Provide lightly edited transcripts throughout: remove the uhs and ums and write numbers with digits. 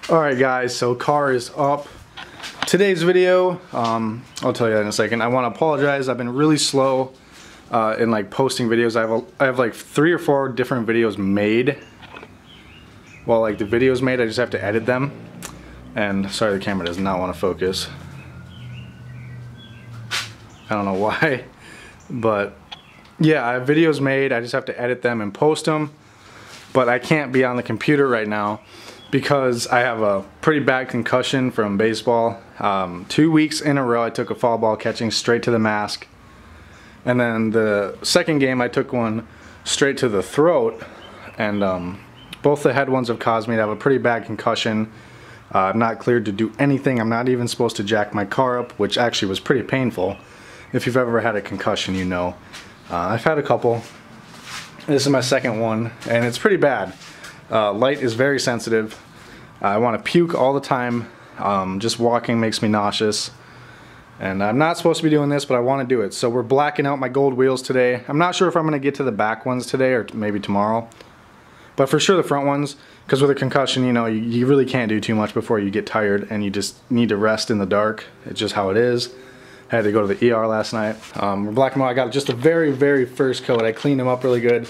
Alright guys, so car is up. Today's video, I'll tell you that in a second. I want to apologize, I've been really slow in like posting videos. I have like 3 or 4 different videos made. Well, like the videos made, I just have to edit them. And sorry, the camera does not want to focus. I don't know why, but yeah, I have videos made, I just have to edit them and post them. But I can't be on the computer right now because I have a pretty bad concussion from baseball. 2 weeks in a row I took a foul ball catching straight to the mask. And then the second game I took one straight to the throat. And both the head ones have caused me to have a pretty bad concussion. I'm not cleared to do anything. I'm not even supposed to jack my car up, which actually was pretty painful. If you've ever had a concussion, you know. I've had a couple. This is my second one, and it's pretty bad. Light is very sensitive. I want to puke all the time. Just walking makes me nauseous. And I'm not supposed to be doing this, but I want to do it. So we're blacking out my gold wheels today. I'm not sure if I'm going to get to the back ones today or maybe tomorrow. But for sure the front ones, because with a concussion, you know, you really can't do too much before you get tired and you just need to rest in the dark. It's just how it is. I had to go to the ER last night. We're blacking them out. I got just the very first coat. I cleaned them up really good.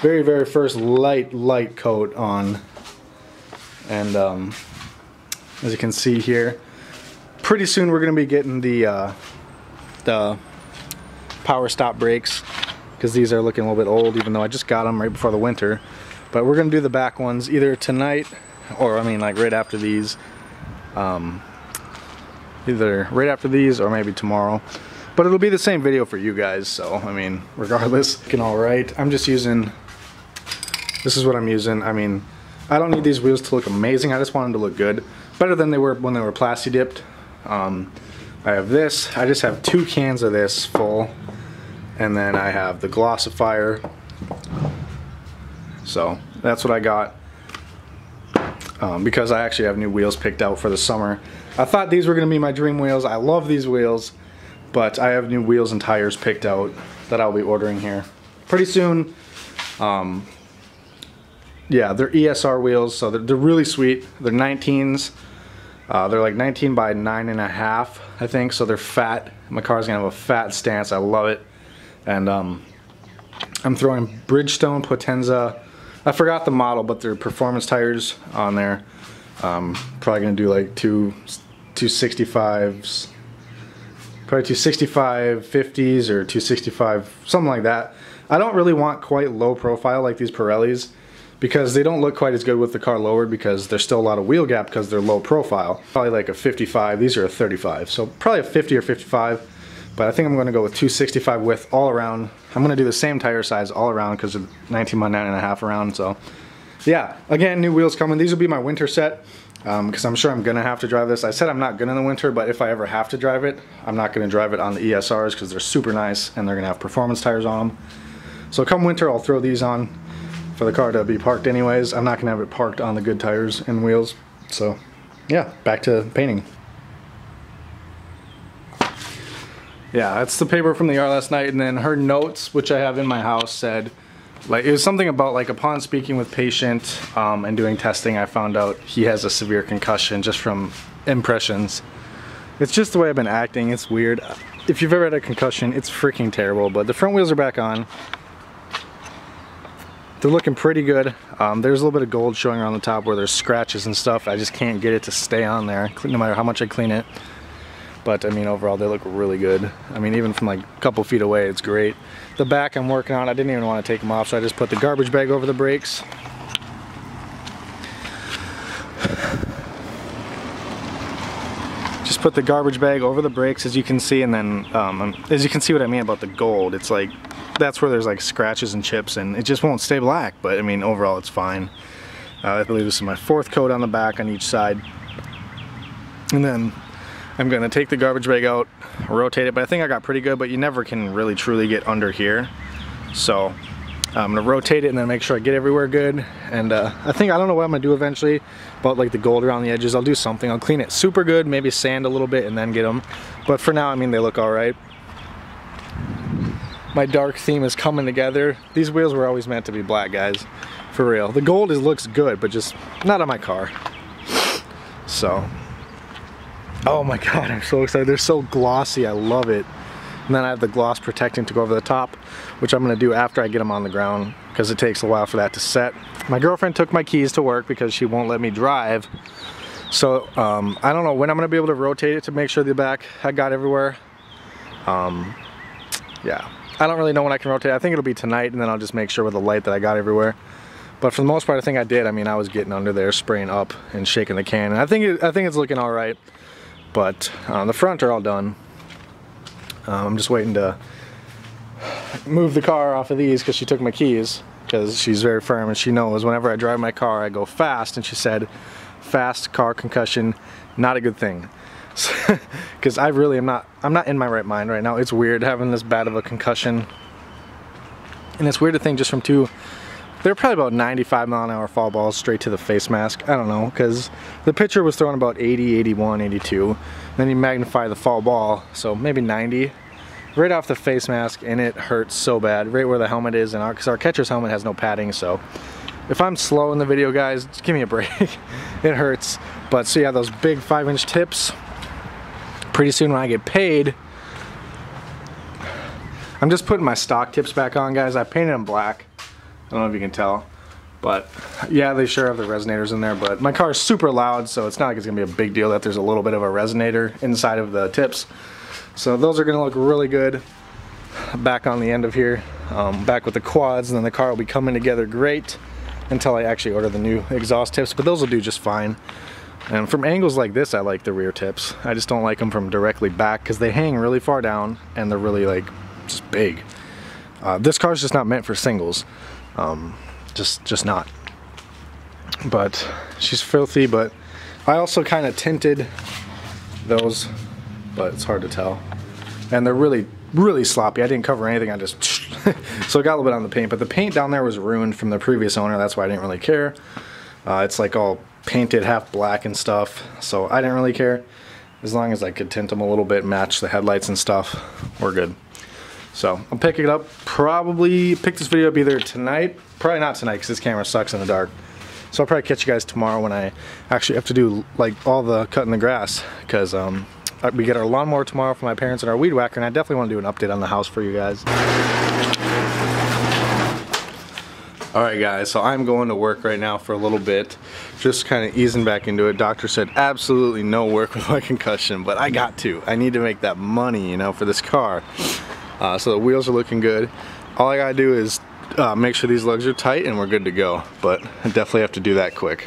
Very first light coat on. And as you can see here, pretty soon we're going to be getting the power stop brakes, because these are looking a little bit old, even though I just got them right before the winter. But we're going to do the back ones either tonight or, I mean, like right after these. Either right after these or maybe tomorrow. But it'll be the same video for you guys, so I mean, regardless, looking alright. I'm just using, this is what I'm using. I mean, I don't need these wheels to look amazing, I just want them to look good. Better than they were when they were plasti dipped. I have this, I just have 2 cans of this full. And then I have the Glossifier. So that's what I got. Because I actually have new wheels picked out for the summer. I thought these were going to be my dream wheels. I love these wheels, but I have new wheels and tires picked out that I'll be ordering here pretty soon. Yeah, they're ESR wheels, so they're really sweet. They're 19s. They're like 19 by 9.5, I think, so they're fat. My car's going to have a fat stance. I love it. And I'm throwing Bridgestone Potenza. I forgot the model, but they're performance tires on there. Probably gonna do like 265s, probably 265 50s or 265, something like that. I don't really want quite low profile like these Pirellis, because they don't look quite as good with the car lowered, because there's still a lot of wheel gap because they're low profile. Probably like a 55. These are a 35, so probably a 50 or 55. But I think I'm going to go with 265 width all around. I'm going to do the same tire size all around because of 19 by 9.5 around. So yeah, again, new wheels coming. These will be my winter set, because I'm sure I'm going to have to drive this. I said I'm not going to in the winter, but if I ever have to drive it, I'm not going to drive it on the ESRs because they're super nice and they're going to have performance tires on them. So come winter, I'll throw these on for the car to be parked anyways. I'm not going to have it parked on the good tires and wheels. So yeah, back to painting. Yeah, that's the paper from the ER last night, and then her notes, which I have in my house, said, like, it was something about, like, upon speaking with patient and doing testing, I found out he has a severe concussion just from impressions. It's just the way I've been acting, it's weird. If you've ever had a concussion, it's freaking terrible, but the front wheels are back on. They're looking pretty good. There's a little bit of gold showing around the top where there's scratches and stuff. I just can't get it to stay on there, no matter how much I clean it. But I mean, overall they look really good. I mean, even from like a couple feet away, it's great. The back I'm working on, I didn't even want to take them off, so I just put the garbage bag over the brakes. Just put the garbage bag over the brakes, as you can see, and then as you can see what I mean about the gold, it's like, that's where there's like scratches and chips, and it just won't stay black, but I mean, overall it's fine. I believe this is my 4th coat on the back on each side. And then I'm going to take the garbage bag out, rotate it, but I think I got pretty good, but you never can really truly get under here. So I'm going to rotate it and then make sure I get everywhere good. And I don't know what I'm going to do eventually about like the gold around the edges. I'll do something. I'll clean it super good, maybe sand a little bit and then get them. But for now, I mean, they look alright. My dark theme is coming together. These wheels were always meant to be black, guys. For real. The gold looks good, but just not on my car. So, oh my god, I'm so excited. They're so glossy, I love it. And then I have the gloss protecting to go over the top, which I'm gonna do after I get them on the ground, because it takes a while for that to set. My girlfriend took my keys to work because she won't let me drive. So I don't know when I'm gonna be able to rotate it to make sure the back I got everywhere. Yeah, I don't really know when I can rotate. I think it'll be tonight, and then I'll just make sure with the light that I got everywhere. But for the most part, I think I did. I mean, I was getting under there, spraying up and shaking the can, and I think it's looking all right. But the front are all done. I'm just waiting to move the car off of these because she took my keys, because she's very firm and she knows whenever I drive my car I go fast, and she said fast car concussion, not a good thing. Because I really I'm not in my right mind right now. It's weird having this bad of a concussion, and it's weird to think just from they're probably about 95 mile-an-hour fall balls straight to the face mask. I don't know, because the pitcher was throwing about 80, 81, 82. Then you magnify the fall ball, so maybe 90, right off the face mask, and it hurts so bad, right where the helmet is, and because our catcher's helmet has no padding, so if I'm slow in the video, guys, just give me a break. It hurts. But so yeah, those big 5-inch tips, pretty soon when I get paid, I'm just putting my stock tips back on, guys. I painted them black. I don't know if you can tell, but yeah, they sure have the resonators in there, but my car is super loud, so it's not like it's gonna be a big deal that there's a little bit of a resonator inside of the tips. So those are gonna look really good back on the end of here, back with the quads, and then the car will be coming together great until I actually order the new exhaust tips, but those will do just fine. And from angles like this, I like the rear tips. I just don't like them from directly back because they hang really far down and they're really like just big. This car's just not meant for singles. Just not. But she's filthy, but I also kind of tinted those, but it's hard to tell. And they're really sloppy. I didn't cover anything, I just so I got a little bit on the paint, but the paint down there was ruined from the previous owner. That's why I didn't really care. It's like all painted half black and stuff, so I didn't really care. As long as I could tint them a little bit, match the headlights and stuff, we're good. So I'll pick it up, probably pick this video up either tonight, probably not tonight because this camera sucks in the dark. So I'll probably catch you guys tomorrow when I actually have to do like all the cutting the grass, because we get our lawnmower tomorrow from my parents and our weed whacker, and I definitely want to do an update on the house for you guys. Alright guys, so I'm going to work right now for a little bit, just kind of easing back into it. Doctor said absolutely no work with my concussion, but I got to. I need to make that money, you know, for this car. So the wheels are looking good. All I gotta do is make sure these lugs are tight and we're good to go, but I definitely have to do that quick.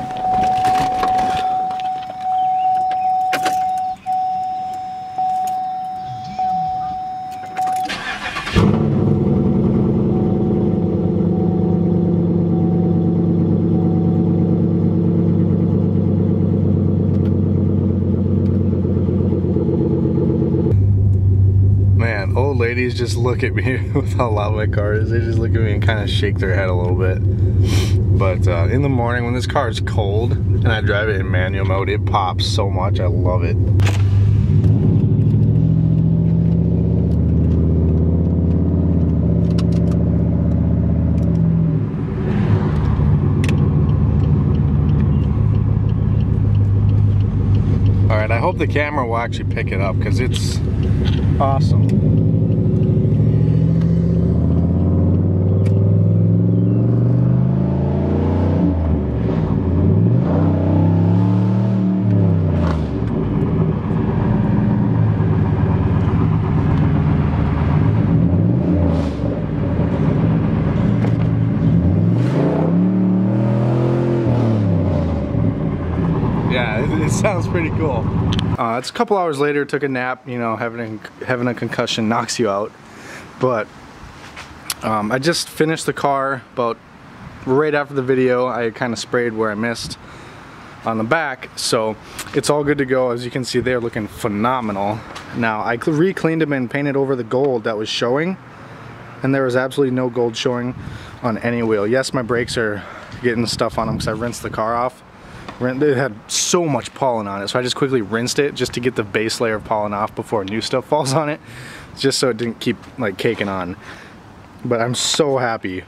Old ladies just look at me with how loud my car is. They just look at me and kind of shake their head a little bit. But in the morning when this car is cold and I drive it in manual mode, it pops so much. I love it. Alright, I hope the camera will actually pick it up because it's awesome. Yeah, it sounds pretty cool. It's a couple hours later, took a nap, you know, having a concussion knocks you out. But I just finished the car about right after the video. I kind of sprayed where I missed on the back, so it's all good to go. As you can see, they're looking phenomenal. Now, I re-cleaned them and painted over the gold that was showing, and there was absolutely no gold showing on any wheel. Yes, my brakes are getting stuff on them because I rinsed the car off. It had so much pollen on it, so I just quickly rinsed it just to get the base layer of pollen off before new stuff falls on it, just so it didn't keep like caking on. But I'm so happy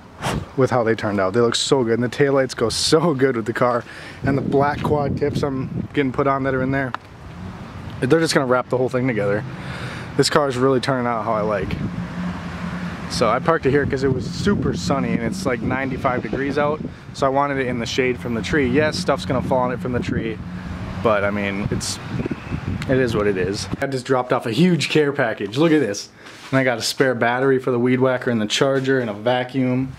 with how they turned out. They look so good, and the taillights go so good with the car. And the black quad tips I'm getting put on that are in there, they're just gonna wrap the whole thing together. This car is really turning out how I like. So I parked it here because it was super sunny and it's like 95 degrees out. So I wanted it in the shade from the tree. Yes, stuff's gonna fall on it from the tree, but I mean, it is what it is. I just dropped off a huge care package. Look at this. And I got a spare battery for the weed whacker and the charger and a vacuum.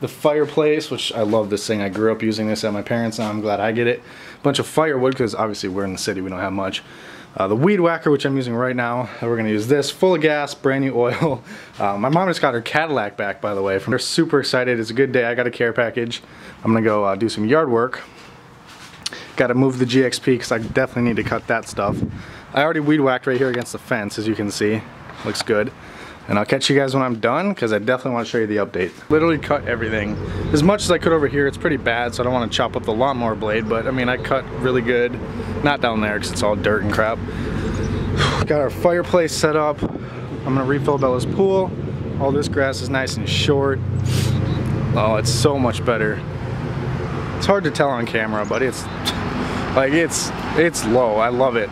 The fireplace, which I love this thing. I grew up using this at my parents' now I'm glad I get it. A bunch of firewood because obviously we're in the city, we don't have much. The weed whacker, which I'm using right now, we're gonna use this, full of gas, brand new oil. My mom just got her Cadillac back, by the way. They're super excited, it's a good day. I got a care package. I'm gonna go do some yard work. Gotta move the GXP because I definitely need to cut that stuff. I already weed whacked right here against the fence, as you can see. Looks good. And I'll catch you guys when I'm done because I definitely want to show you the update. Literally cut everything. As much as I could over here, it's pretty bad, so I don't want to chop up the lawnmower blade, but I mean, I cut really good. Not down there because it's all dirt and crap. Got our fireplace set up. I'm gonna refill Bella's pool. All this grass is nice and short. Oh, it's so much better. It's hard to tell on camera, but it's like it's low. I love it.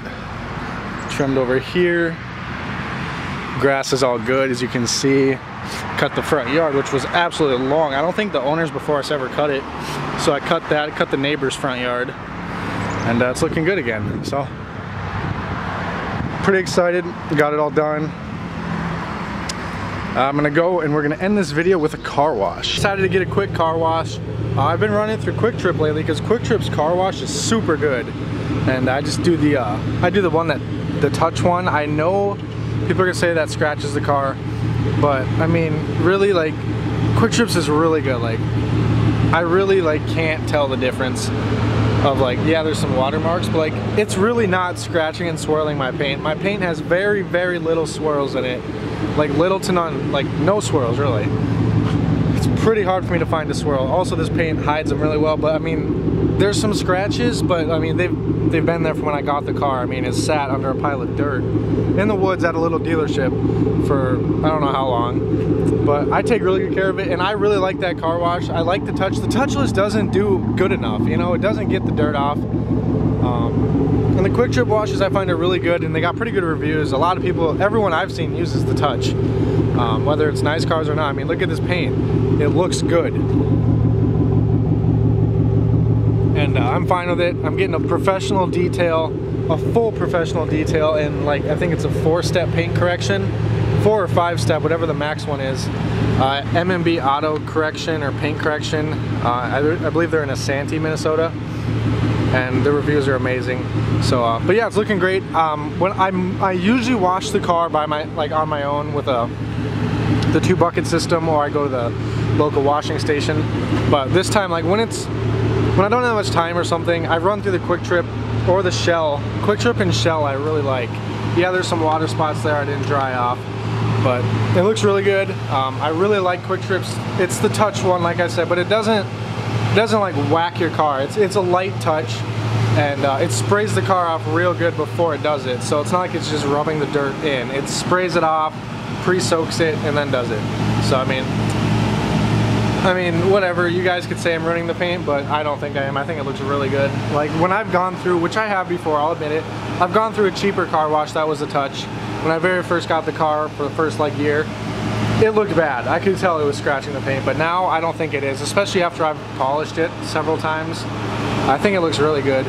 Trimmed over here. Grass is all good, as you can see. Cut the front yard, which was absolutely long. I don't think the owners before us ever cut it. So I cut that, cut the neighbor's front yard, and it's looking good again. So pretty excited, got it all done. I'm gonna go and we're gonna end this video with a car wash. Decided to get a quick car wash. I've been running through Quick Trip lately because Quick Trip's car wash is super good. And I just do the one that, the touch one. I know people are gonna say that scratches the car, but I mean, really, like, Quick Trips is really good. Like, I really can't tell the difference of, like, yeah, there's some watermarks, but like, it's really not scratching and swirling my paint. My paint has very, very little swirls in it, like little to none, like no swirls really. It's pretty hard for me to find a swirl. Also, this paint hides them really well, but I mean, there's some scratches, but I mean, they've been there from when I got the car. I mean, it's sat under a pile of dirt in the woods at a little dealership for I don't know how long, but I take really good care of it, and I really like that car wash. I like the touch. The touchless doesn't do good enough, you know, it doesn't get the dirt off. And the Quick Trip washes I find are really good, and they got pretty good reviews. A lot of people, everyone I've seen uses the touch, whether it's nice cars or not. I mean, look at this paint, it looks good. And I'm fine with it. I'm getting a professional detail, a full professional detail, and like, I think it's a 4-step paint correction, 4 or 5-step, whatever the max one is. MMB auto correction or paint correction. I believe they're in Asante, Minnesota, and the reviews are amazing. So, but yeah, it's looking great. When I usually wash the car by on my own with the 2-bucket system, or I go to the local washing station. But this time, like when I don't have much time or something, I run through the Quick Trip or the Shell. Quick Trip and Shell I really like. Yeah, there's some water spots there I didn't dry off, but it looks really good. I really like Quick Trips. It's the touch one, like I said, but it doesn't like whack your car. It's a light touch, and it sprays the car off real good before it does it. So it's not like it's just rubbing the dirt in. It sprays it off, pre-soaks it, and then does it. So I mean, whatever, you guys could say I'm ruining the paint, but I don't think I am. I think it looks really good. Like, when I've gone through, which I have before, I'll admit it, I've gone through a cheaper car wash that was a touch. When I very first got the car for the first like year, it looked bad. I could tell it was scratching the paint, but now I don't think it is, especially after I've polished it several times. I think it looks really good.